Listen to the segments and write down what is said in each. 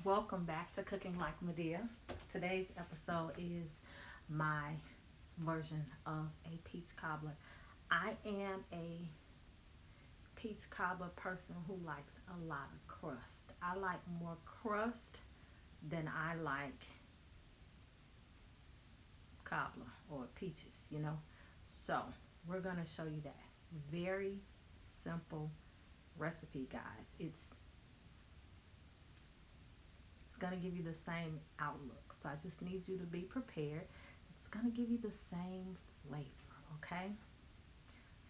Welcome back to Cooking Like Medea. Today's episode is my version of a peach cobbler. I am a peach cobbler person who likes a lot of crust. I like more crust than I like cobbler or peaches. So we're going to show you that very simple recipe, guys. It's going to give you the same outlook. So I just need you to be prepared. It's going to give you the same flavor, okay?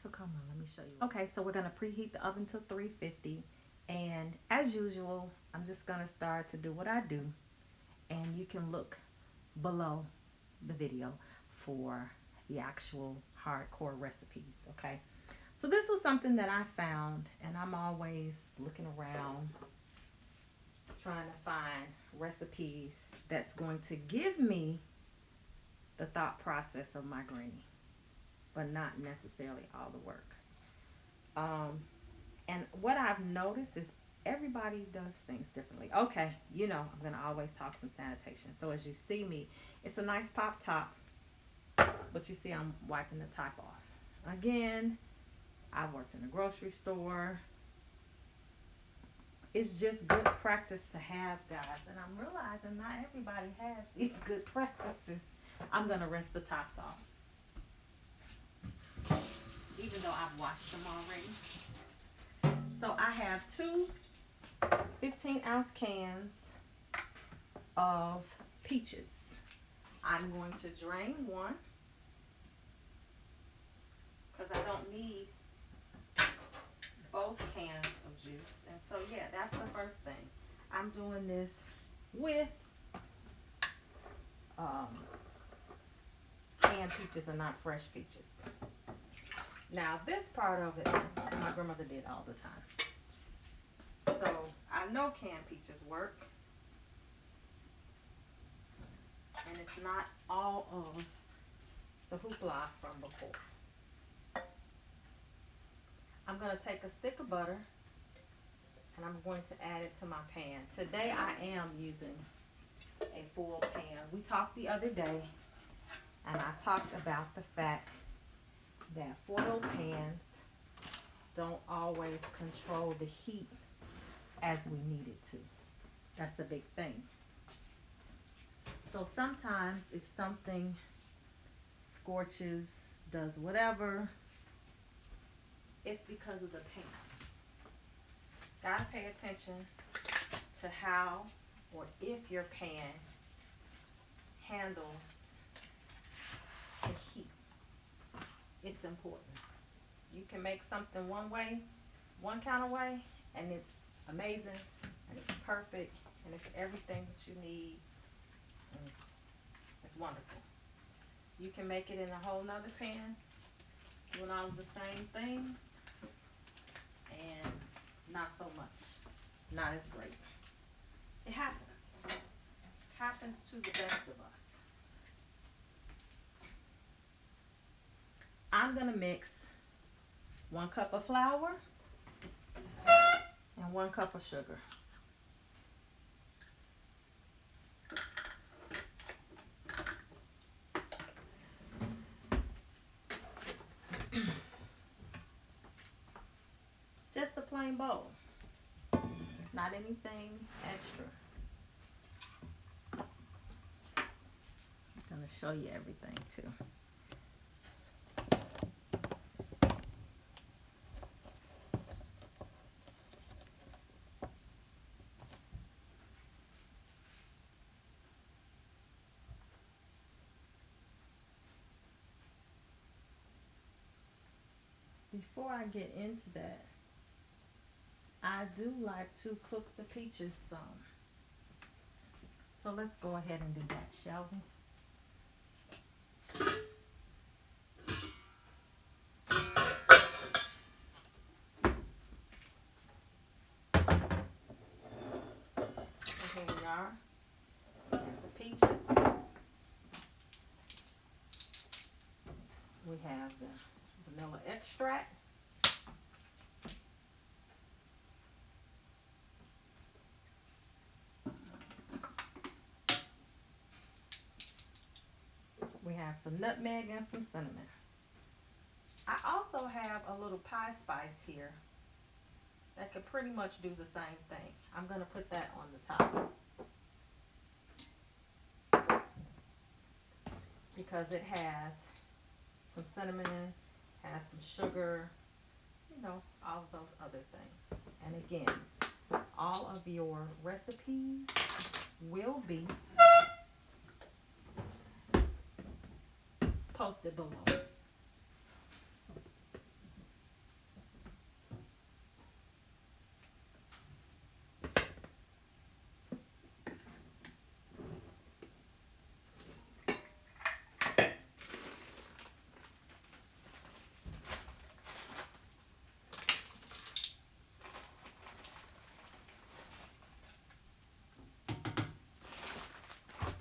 So come on, let me show you. Okay, so we're going to preheat the oven to 350. And as usual, I'm just going to start to do what I do. And you can look below the video for the actual hardcore recipes, okay? So this was something that I found, and I'm always looking around trying to find recipes that's going to give me the thought process of my granny, but not necessarily all the work. And what I've noticed is everybody does things differently. Okay, I'm going to always talk some sanitation. So as you see me, it's a nice pop top, but you see I'm wiping the top off. Again, I've worked in a grocery store. It's just good practice to have, guys. And I'm realizing not everybody has these good practices. I'm going to rinse the tops off, even though I've washed them already. So I have two 15-ounce cans of peaches. I'm going to drain one because I don't need both cans of juice. And so yeah, that's the first thing. I'm doing this with canned peaches and not fresh peaches. Now this part of it, my grandmother did all the time. So I know canned peaches work. And it's not all of the hoopla from before. I'm going to take a stick of butter and I'm going to add it to my pan. Today I am using a full pan. We talked the other day and I talked about the fact that foil pans don't always control the heat as we need it to. That's a big thing. So sometimes if something scorches, does whatever, it's because of the pan. Gotta pay attention to how or if your pan handles the heat. It's important. You can make something one way, one kind of way, and it's amazing, and it's perfect, and it's everything that you need. And it's wonderful. You can make it in a whole nother pan, doing all of the same things, and not so much. Not as great. It happens. It happens to the best of us. I'm going to mix 1 cup of flour and 1 cup of sugar. Just a plain bowl. Not anything extra. I'm going to show you everything too. Before I get into that, I do like to cook the peaches some. So let's go ahead and do that, shall we? So here we are. We have the peaches. We have the vanilla extract. have some nutmeg and some cinnamon. I also have a little pie spice here that could pretty much do the same thing. I'm going to put that on the top because it has some cinnamon, has some sugar, you know, all of those other things. And again, all of your recipes will be posted below.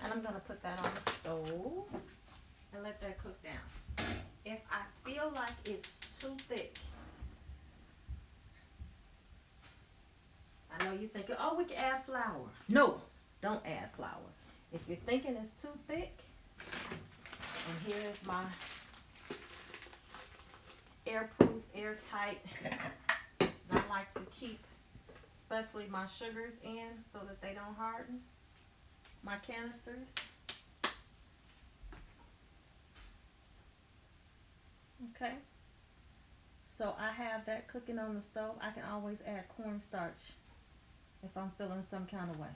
And I'm going to put that on the stove and let that cook down. If I feel like it's too thick, I know you're thinking, oh, we can add flour. No, don't add flour. If you're thinking it's too thick, and here's my airproof, airtight, I like to keep especially my sugars in so that they don't harden. My canisters. Okay. So I have that cooking on the stove. I can always add cornstarch if I'm feeling some kind of way.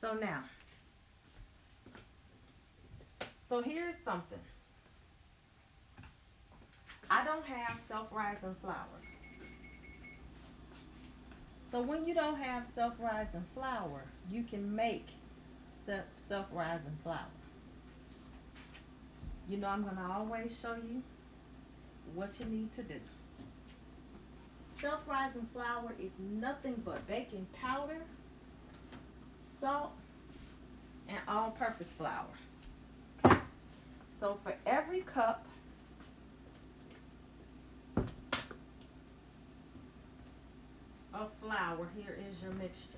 So now, so here's something. I don't have self-rising flour. So when you don't have self-rising flour, you can make self-rising flour. You know, I'm going to always show you what you need to do. Self-rising flour is nothing but baking powder, salt, and all-purpose flour. Okay? So for every cup of flour, here is your mixture.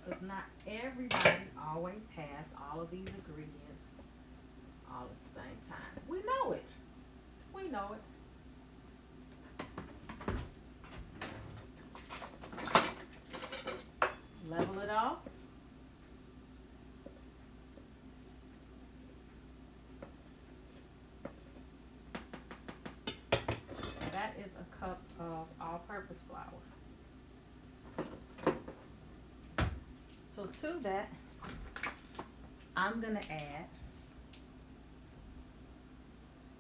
Because not everybody always has all of these ingredients all at the same time. We know it. We know it. Level it off. That is a cup of all-purpose flour. So to that, I'm going to add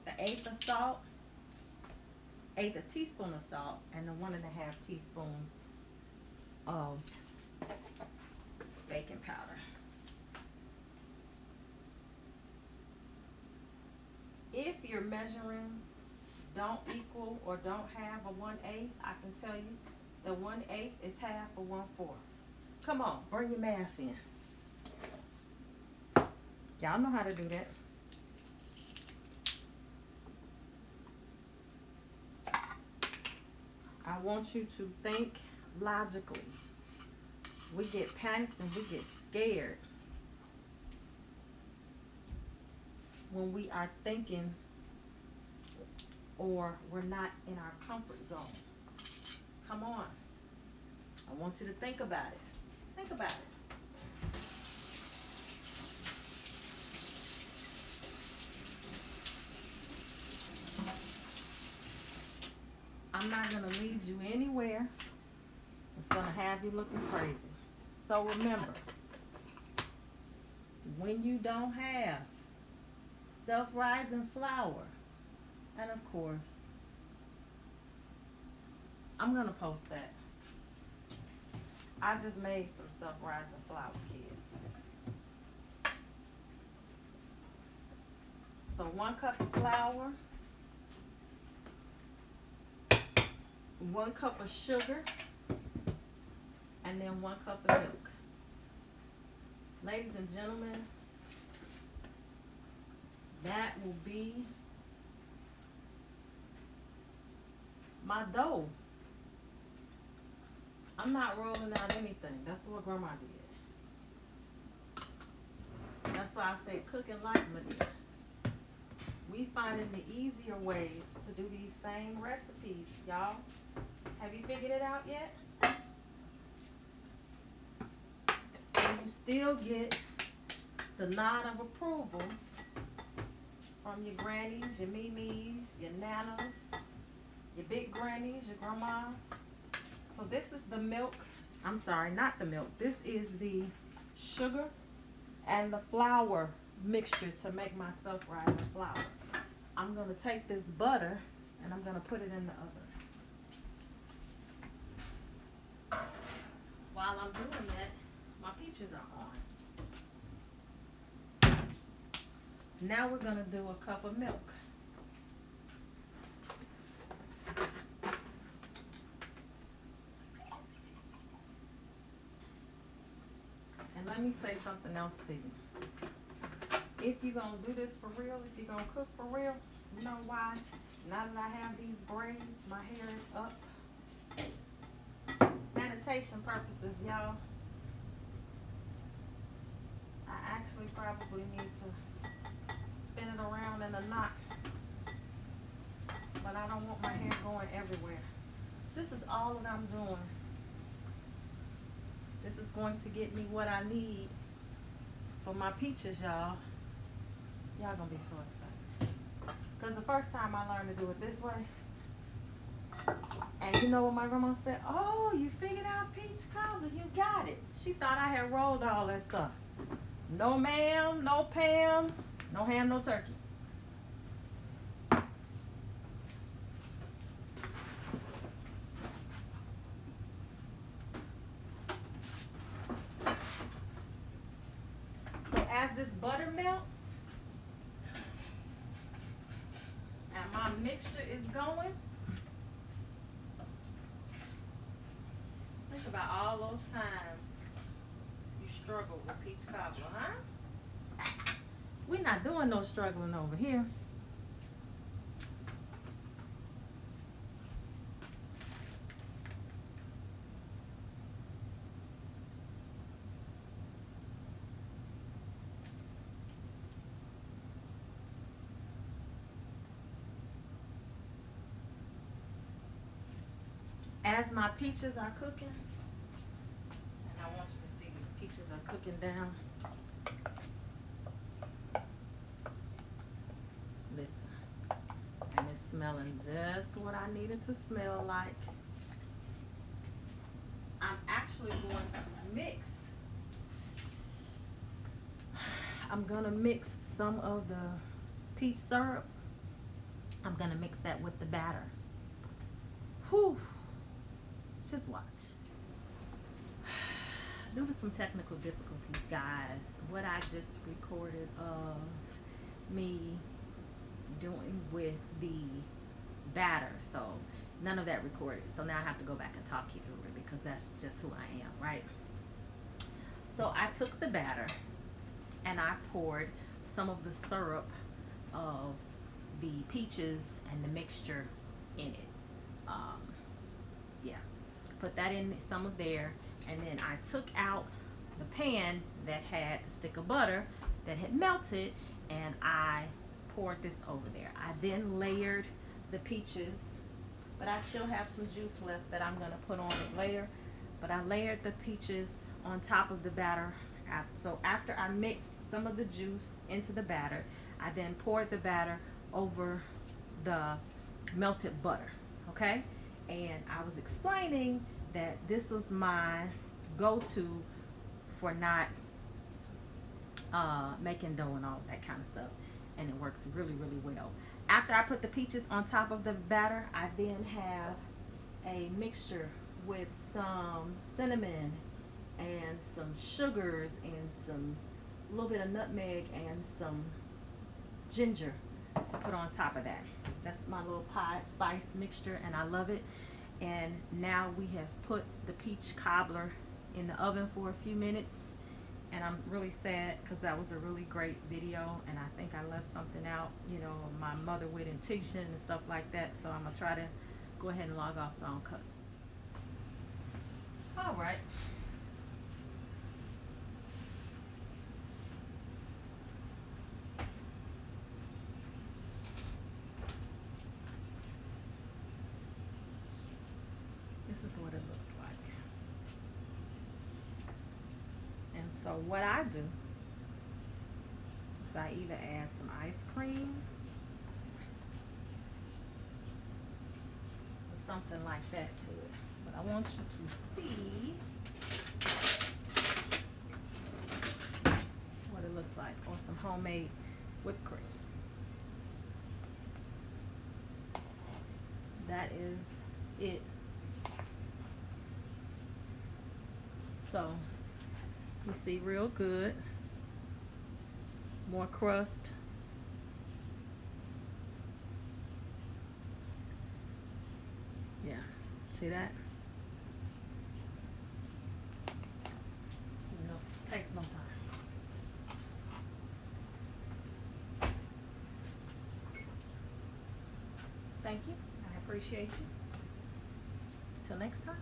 the eighth of salt, eighth of teaspoon of salt, and the 1.5 teaspoons of baking powder. If your measurements don't equal or don't have a 1/8, I can tell you the 1/8 is half or 1/4. Come on, bring your math in. Y'all know how to do that. I want you to think logically. We get panicked and we get scared when we are thinking or we're not in our comfort zone. Come on. I want you to think about it. Think about it. I'm not going to lead you anywhere that's going to have you looking crazy. So remember, when you don't have self-rising flour, and of course, I'm going to post that. I just made some self-rising flour, kids. So 1 cup of flour, 1 cup of sugar, and then 1 cup of milk. Ladies and gentlemen, that will be my dough. I'm not rolling out anything. That's what Grandma did. That's why I say cooking like Medea. We finding the easier ways to do these same recipes, y'all. Have you figured it out yet? And you still get the nod of approval from your grannies, your mimis, your nanas, your big grannies, your grandmas. So this is the milk. I'm sorry, not the milk. This is the sugar and the flour mixture to make my self-rising flour. I'm going to take this butter and I'm going to put it in the oven. While I'm doing that, my peaches are on. Now we're going to do a cup of milk. And let me say something else to you. If you're going to do this for real, if you're going to cook for real, you know why? Now that I have these braids, my hair is up. Sanitation purposes, y'all. I actually probably need to spin it around in a knot. But I don't want my hair going everywhere. This is all that I'm doing. This is going to get me what I need for my peaches, y'all. Y'all gonna be so excited. Because the first time I learned to do it this way, and you know what my grandma said? Oh, you figured out peach cobbler, you got it. She thought I had rolled all that stuff. No ma'am, no Pam, no ham, no turkey. So as this butter melts, and my mixture is going, think about all those times you struggled with peach cobbler, huh? We're not doing no struggling over here. As my peaches are cooking, and I want you to see these peaches are cooking down. Listen, and it's smelling just what I needed to smell like. I'm actually going to mix. I'm gonna mix some of the peach syrup. I'm gonna mix that with the batter. Whew. Just watch. There was some technical difficulties, guys. What I just recorded of me doing with the batter, so none of that recorded. So now I have to go back and talk you through it because that's just who I am, right? So I took the batter and I poured some of the syrup of the peaches and the mixture in it. Yeah, put that in some of there, and then I took out the pan that had a stick of butter that had melted, and I poured this over there. I then layered the peaches, but I still have some juice left that I'm gonna put on it later. But I layered the peaches on top of the batter. So after I mixed some of the juice into the batter, I then poured the batter over the melted butter, okay? And I was explaining that this was my go-to for not making dough and all that kind of stuff, and it works really, really well. After I put the peaches on top of the batter, I then have a mixture with some cinnamon and some sugars and some little bit of nutmeg and some ginger to put on top of that. That's my little pie spice mixture, and I love it. And now we have put the peach cobbler in the oven for a few minutes, and I'm really sad because that was a really great video, and I think I left something out, you know, my mother with intention and stuff like that. So I'm gonna try to go ahead and log off so I don't cuss. All right. This is what it looks like. And so what I do is I either add some ice cream or something like that to it. But I want you to see what it looks like, or some homemade whipped cream. That is it. So you see real good. More crust. Yeah, see that? No, takes no time. Thank you. I appreciate you. Till next time.